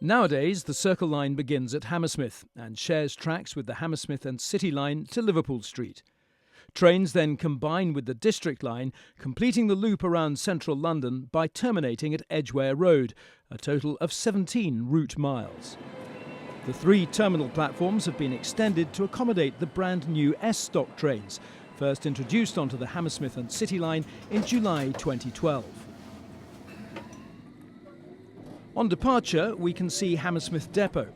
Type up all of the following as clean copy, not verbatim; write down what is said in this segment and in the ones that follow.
Nowadays, the Circle Line begins at Hammersmith and shares tracks with the Hammersmith and City Line to Liverpool Street. Trains then combine with the District Line, completing the loop around central London by terminating at Edgware Road, a total of 17 route miles. The 3 terminal platforms have been extended to accommodate the brand new S-Stock trains, first introduced onto the Hammersmith and City Line in July 2012. On departure, we can see Hammersmith Depot.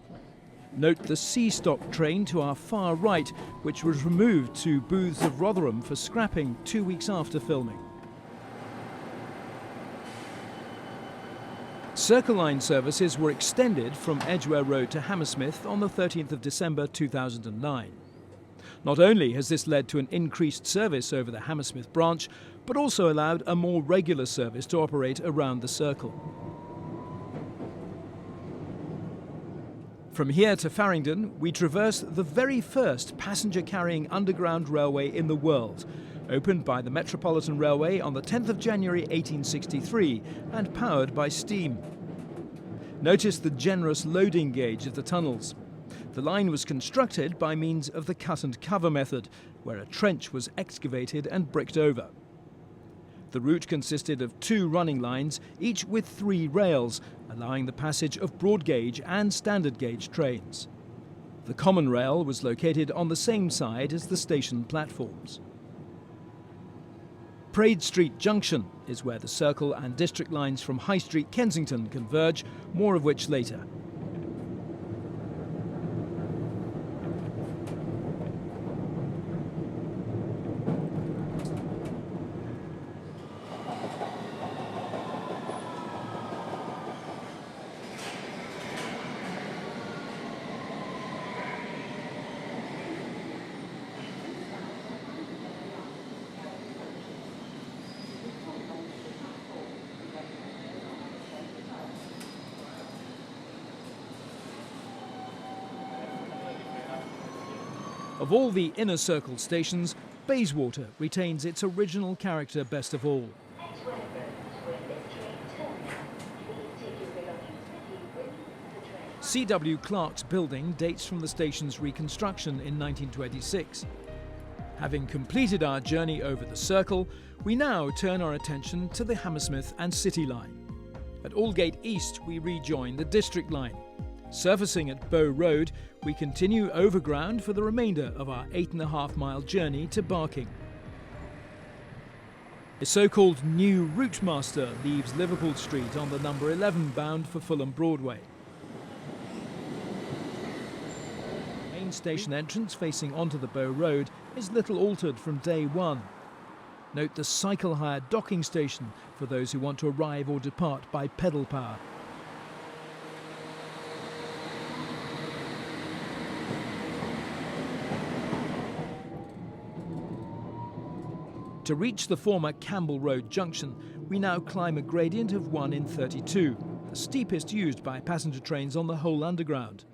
Note the C-Stock train to our far right, which was removed to Booths of Rotherham for scrapping 2 weeks after filming. Circle Line services were extended from Edgware Road to Hammersmith on the 13th of December 2009. Not only has this led to an increased service over the Hammersmith branch, but also allowed a more regular service to operate around the Circle. From here to Farringdon, we traverse the very first passenger-carrying underground railway in the world, opened by the Metropolitan Railway on the 10th of January 1863 and powered by steam. Notice the generous loading gauge of the tunnels. The line was constructed by means of the cut and cover method, where a trench was excavated and bricked over. The route consisted of 2 running lines, each with 3 rails, allowing the passage of broad gauge and standard gauge trains. The common rail was located on the same side as the station platforms. Praed Street Junction is where the Circle and District lines from High Street Kensington converge, more of which later. Of all the inner circle stations, Bayswater retains its original character best of all. C.W. Clark's building dates from the station's reconstruction in 1926. Having completed our journey over the Circle, we now turn our attention to the Hammersmith and City Line. At Aldgate East, we rejoin the District Line. Surfacing at Bow Road, we continue overground for the remainder of our 8.5-mile journey to Barking. A so-called new route master leaves Liverpool Street on the number 11 bound for Fulham Broadway. The main station entrance facing onto the Bow Road is little altered from day one. Note the cycle hire docking station for those who want to arrive or depart by pedal power. To reach the former Campbell Road junction, we now climb a gradient of 1 in 32, the steepest used by passenger trains on the whole underground.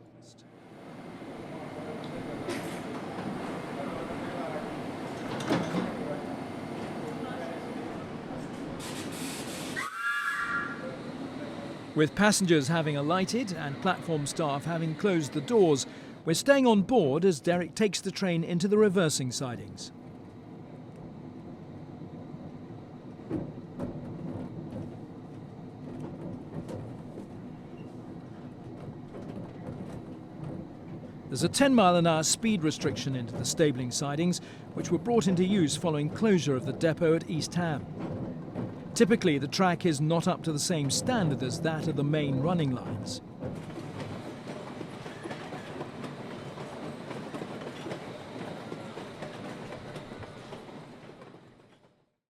With passengers having alighted and platform staff having closed the doors, we're staying on board as Derek takes the train into the reversing sidings. There's a 10-mile-an-hour speed restriction into the stabling sidings, which were brought into use following closure of the depot at East Ham. Typically, the track is not up to the same standard as that of the main running lines.